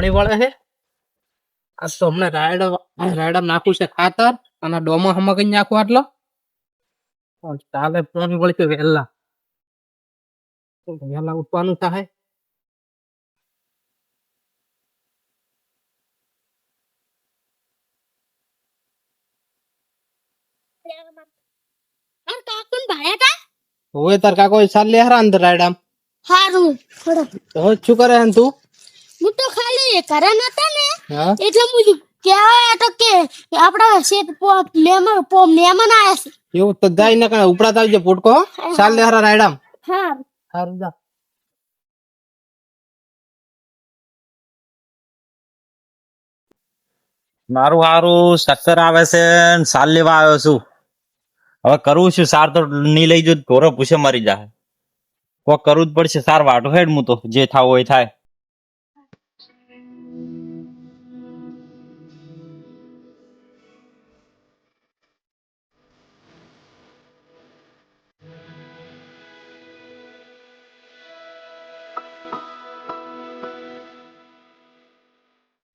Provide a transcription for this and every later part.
પાણી વળે છે આ તો હમણાં રાયડા નાખું છે ખાતર અને ડોમો હમણાં કઈ નાખું આટલો ચાલે પાણી વળશે વહેલા ઉઠવાનું થાય હોય તાર કાકો ચાલ લે હરા અંદર રાયડા હારું થોડો તો શું કરે હે તું હું તો ખાલી ઘરે નતા ને હા એટલે હું કહેવાય તો કે આપડા શેઠ મહેમાન આયા છે એવું તો જાય ને કણે ઉપડા આવજે પોટકો ચાલ લે હરા રાયડા હા સારું જા મારું હારું ચક્કર આવે છે ને સાલ લેવા આવ્યો છું હવે કરવું છું સાર તો નહીં લઈ જો ઘોરો પૂછે મરી જાય કોક કરવું જ પડશે સાર વાટો હેડ હું તો જે થાવ હોય થાય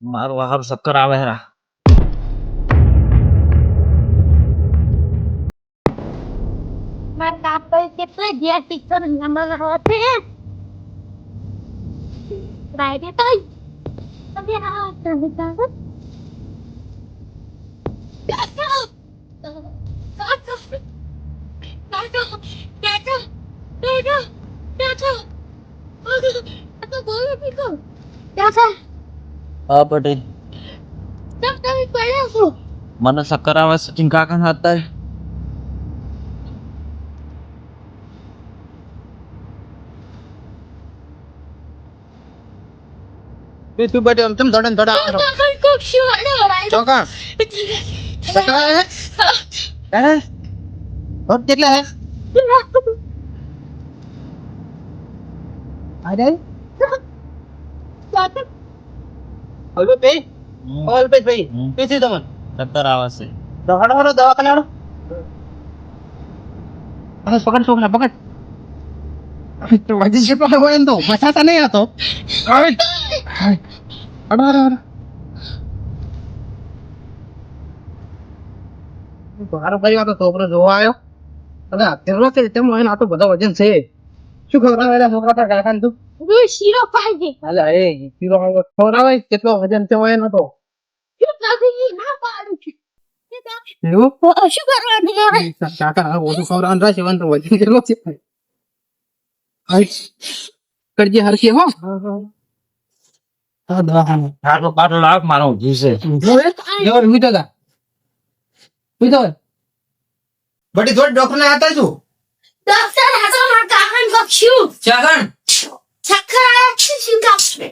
મારું હારું ચક્કર આવે હેરા મારા કાકા કેટલા ગયા ટીચર નંબર હોતે રાઈડે તો તમે આ તમે કાકા હા પટેલ મને ચક્કર આવે સચિન કાકા ના હતા તું બેઠો આમ તેમ ધડન ધડા ચોકા ચોકા હે હોત કેટલા હે અરે હલવે પે હલવે ભાઈ પીસી તમને ચક્કર આવે છે દવાડો હરો દવાખાને હરો બસ પકડ છોકરા પકડ તો વાજી છે તો હોય તો મસાતા નહીં આતો આવે અડો અડો અડો બારો પરિવાર તો છોકરો જોવા આવ્યો અને અત્યારે કે તેમ હોય ને આ તો બધા વજન છે શું ખવડાવેલા છોકરા તાર કાકા ને તું શીરો પાઈ અલે એ પીરો ખવડાવે કેટલો વજન છે હોય ન તો ના પાડું છું એવું શું કરવાનું કાકા ઓછું ખવડાવવાનું રહેશે વન તો વજન કેટલો છે કરજે હરખી હો હા દવાખાને આટલો પાટલો લાવ મારો જીવશે જોર મીઠો કા મીઠો બડી થોડી ડોક્ટર ને આતા છું ડોક્ટર હાથો માર કાકાને કક્ષું ચાગણ ચક્કર આયા છે શું કાપશે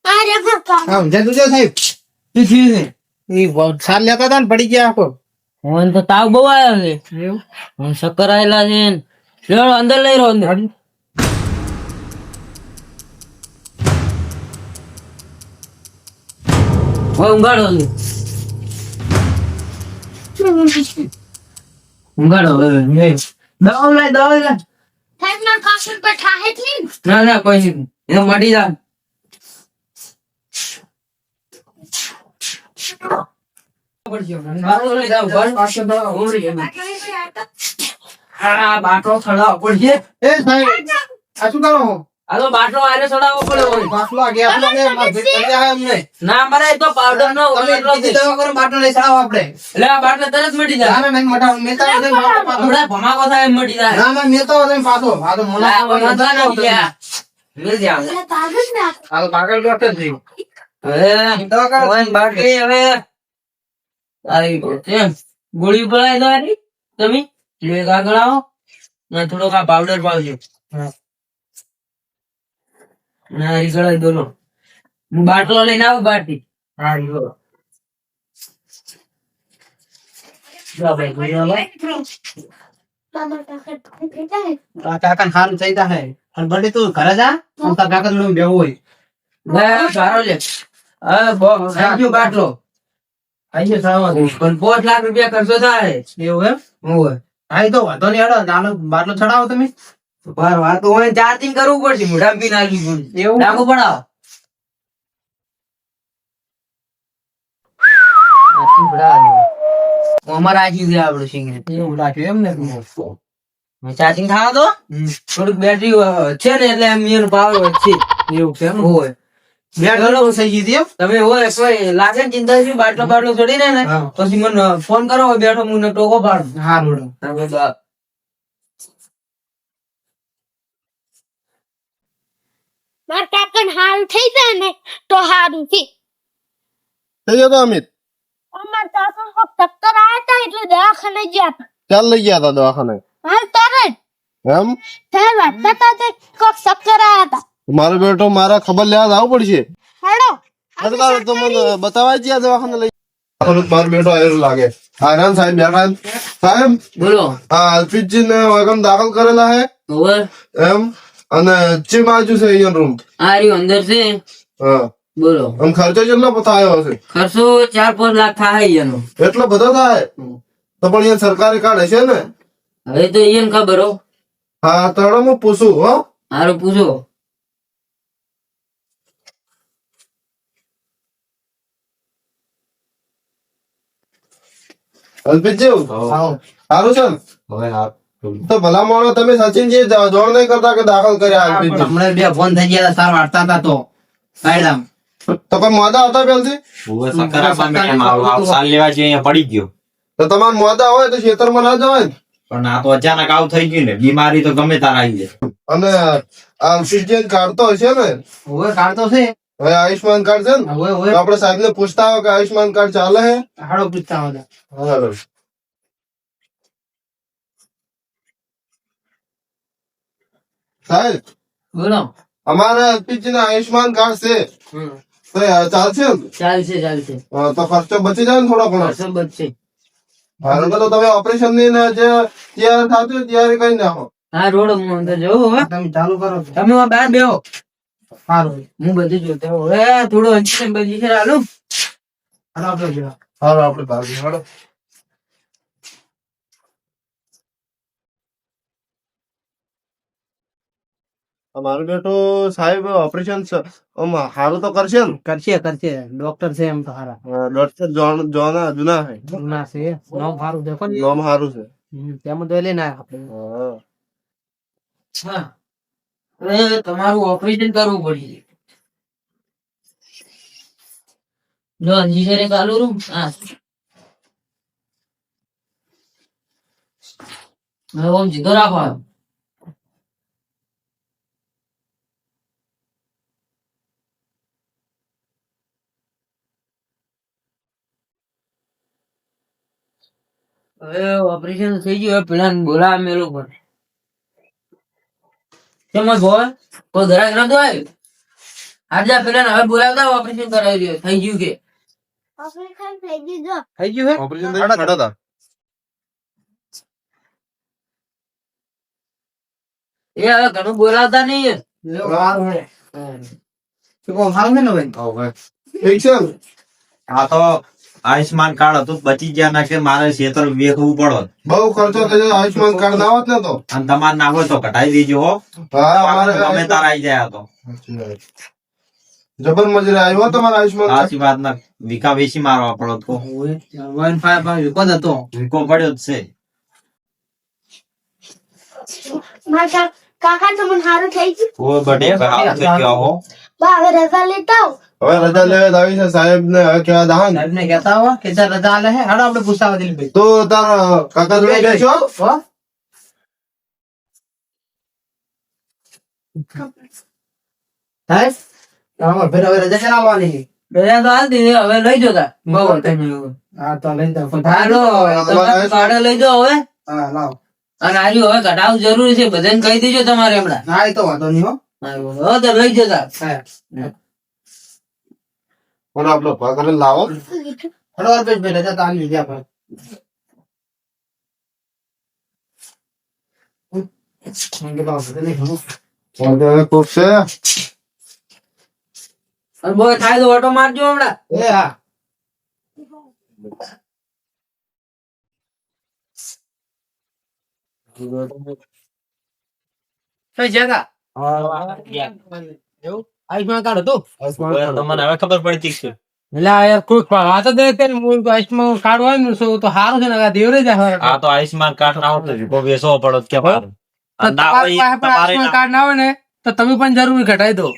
અરે કાકા હા જય તુજો સાહેબ તું જી ને એ સાર લેતા હતા ને પડી ગયા આખો મને તો તાવ બહુ આવ્યો છે એવું મને ચક્કર આવેલા છે ચલો અંદર લઈ રહ્યો અંદર હવે ઊંઘાડો અંદર. ઊંઘાડો હવે દવા લે સાહેબ માર કાકા પર ઠાહે છે ના ના કોઈ નહીં એ મટી જા હા બાટલો ચડાવવો પડશે એ સાહેબ આ શું કરો હાલો બાટલો આરે ચડાવવો પડે બાટલો આ ગયા આપણે માર ભેટ કરી જાય અમને ના મરે તો પાવડર નો તમે બીજી દવા કરો બાટલો લઈ આવો આપણે એટલે આ બાટલો તરત મટી જાય ના નહીં મોટા મેતા દે હમણાં ભમાકો થાય એમ મટી જાય ના ના મેતો દે પાછો આ તો મોના મિલ જાવ એટલે કાગળ ના આ પાગલ ડોક્ટર છે હવે દવા કરો ઓન બાટલી હવે આવી છે ગોળી પડાય દો આની તમે લે કાગળ આવો ના થોડો કા પાવડર પાવજો ના ઈ ગળાઈ દોલો હું બાટલો લઈને આવું બાટી હા ઈ બોલો જા ભાઈ ગોળી આવો મામા કાકા ઠોકે જાય આ કાકા હાલ થઈ જા હે અને બડી તું ઘરે જા અને તાર કાકા જોડે બેહવું હોય લે સારો લે હા બો સાજો બાટલો આઈએ સાવા પણ 5 લાખ રૂપિયા ખર્ચો થાય એવું એમ ઓય આઈ તો વાંધો નહીં હેડો નાનો બાટલો ચડાવો તમે પર વાત તો હોય ચાર્જિંગ કરવું પડશે મોઢામાં પી નાખી પડશે એવું? ડાકુ પડાવો આથી ભરાવા અમારે આજી છે આપણું સિગરેટ એવું રાખ્યું એમ ને ચાર્જિંગ થાવા તો થોડીક બેટરી છે ને એટલે એમ એનો પાવર છે એવું છે એમ હોય બેટરી થઈ ગઈ હતી એમ તમે હોય કોઈ લાગે ને ચિંતા છે બાટલો બાટલો ચડી ને હા. પછી મને ફોન કરો હોય બેઠો મને ટોકો પાડો હારું મારા કાકા હારું થઈ જાય ને તો હારું છે થઈ ગયો તો અમિત અમાર કાકા કોક ચક્કર આયા તા એટલે દવાખાને ગયા તા. ચાલ લઈ ગયા હતા દવાખાને હાલ તરત એમ ત્યારે વાંચતા તા તે કોક ચક્કર આયા તા. મારો બેટો મારા ખબર લેવા આવવું પડશે હેડો સરકાર તો મને બતાવાય છે આ દવાખાને લઈ મારો બેટો આવેલો લાગે આરામ સાહેબ બેઠા સાહેબ બોલો આ અલ્પિતજી ને વગમ દાખલ કરેલા હે ઓવર એમ અને ચી બાજુ છે અહીંયા રૂમ આ રહ્યું અંદર છે હા બોલો આમ ખર્ચો કેટલો થયો હશે ખર્ચો 4-5 લાખ થાય એનો એટલો બધો થાય તો પણ અહીંયા સરકારી કાર્ડ હશે ને હવે તો એને ખબર હો હા તો હું પૂછું હો હારું પૂછો અલ્પિતજી સારું છે ને તો ભલા માણો તમે સચિનજી જોડ નહીં કરતા કે દાખલ કર્યા અલ્પિતજી હમણાં બે ફોન થઈ ગયા સાર વાળતા હતા તો સાઈડ તો કોઈ મોદા હતા પહેલથી શક્કર આપવા મેં મારો સાલ લેવા જઈએ અહીંયા પડી ગયો તો તમારે મોદા હોય તો ખેતરમાં ના જવાય ને પણ આ તો અચાનક આવું થઈ ગયું ને બીમારી તો ગમે તાર આવી જાય અને આ સીઝન કાર્ડ તો હશે ને હવે કાર્ડ તો છે હવે આયુષ્માન કાર્ડ છે ને હવે તો આપણે સાહેબ ને પૂછતા હોય કે આયુષ્માન કાર્ડ ચાલે હે હાડો પૂછતા હતા હાલો. સાહેબ બોલો અમારે અલ્પિતજી ના આયુષ્માન કાર્ડ છે તો ચાલશે ને ચાલશે ચાલશે તો ખર્ચો બચી જાય ને થોડો ઘણો ખર્ચો બચશે હારું તો તમે ઓપરેશન ની ને જે તૈયાર થતું હોય ત્યારે કઈ નાખો હા રોડ હું અંદર જવું હવે તમે ચાલુ કરો તમે બહાર બેહો સારું હું બધું જોતો હોઉં. હવે થોડું હજી બધી છે હાલો હાલો આપણે જવા હાલો આપણે ભાગી હાલો મારું બેટો સાહેબ ઓપરેશન સારું તો કરશે ને કરશે ડોક્ટર છે એમ તો હારા ડોક્ટર જોના જુના હે ના છે નામ સારું છે પણ નામ સારું છે તેમાં તો લઈને આયા આપણે હા. હા હવે તમારું ઓપરેશન કરવું પડશે જો હજી છે ચાલુ રૂમ હા હવે ઓમ સીધો રાખો હવે ઓપરેશન થઈ ગયું હવે પેલા બોલા મેલું પડે કેમ બોલ કોઈ ઘરાક નતો આવ્યો આજે પેલા હવે બોલાવતા ઓપરેશન કરાવી રહ્યો થઈ ગયું કે ઓપરેશન થઈ ગયું જો. થઈ ગયું હે ઓપરેશન થઈ ગયું હતા એ હવે ઘણું બોલાવતા નહીં સારું હે શું કહો સારું છે ને ભાઈ ઠીક છે ને? આ તો આયુષ્માન કાર્ડ હતું બચી ગયા ના કે મારે ખેતર વેચવું પડો બહુ ખર્ચો થઈ જાય આયુષ્માન કાર્ડ ના હોત ને તો અને તમારે ના હોય તો કટાઈ દેજો હો હા અમારે ગમે તાર આવી જાય આ તો જબર મજરે આવ્યો તમારા આયુષ્માન કાર્ડ. સાચી વાત ના વિકા વેચી મારવા પડો તો 155 વિકો જ હતો વિકો પડ્યો જ છે મારા કાકા તો મને હારું થઈ ગયું ઓ બડે હાથ ક્યાં હો બા હવે રજા લેતા આવો. હવે રજા લેવા આવી છે સાહેબ ને હવે કેવા દાહન સાહેબ ને કહેતા હો કે ચાલ રજા આલે હે હાડો આપણે પૂછાવા દિલીપભાઈ તો તારા કાકા જોડે બેસો હો સાહેબ તમારે ફેર હવે રજા ચલાવવાની છે. બધા તો હાલ દીધી હવે લઈ જતા બહુ તમે હા તો લઈ જાઓ હાલો તમે ભાડે લઈ જાઓ હવે હા લાવ અને આર્યું હવે ઘટાડવું જરૂરી છે બધાને કહી દેજો તમારે હમણાં હા એ તો વાંધો નહીં હો હવે તો લઈ જતા હા પણ આપણો પગાર લાવો હડો અલ્પેશભાઈ રજા તો આલી ગયા ભાઈ વાંધો ખૂબ છે અને બહુ થાય તો ઓટો મારજો હમણાં એ હા કઈ જગા એવું આયુષ્માન કાર્ડ હતું તમને હવે ખબર પડતી છે એટલે આ યાર કોઈ વાત જ નહીં કરી. હું આયુષ્માન કાર્ડ હોય ને તો સારું છે ને આ દેવરે જ આવે. આ તો આયુષ્માન કાર્ડ ના હોત તો વેચવો પડો કે મારું. તો ના તમારી હોય પાસે પણ તમારે આયુષ્માન કાર્ડ ના હોય ને તો તમે પણ જરૂરી ઘટાડી દો.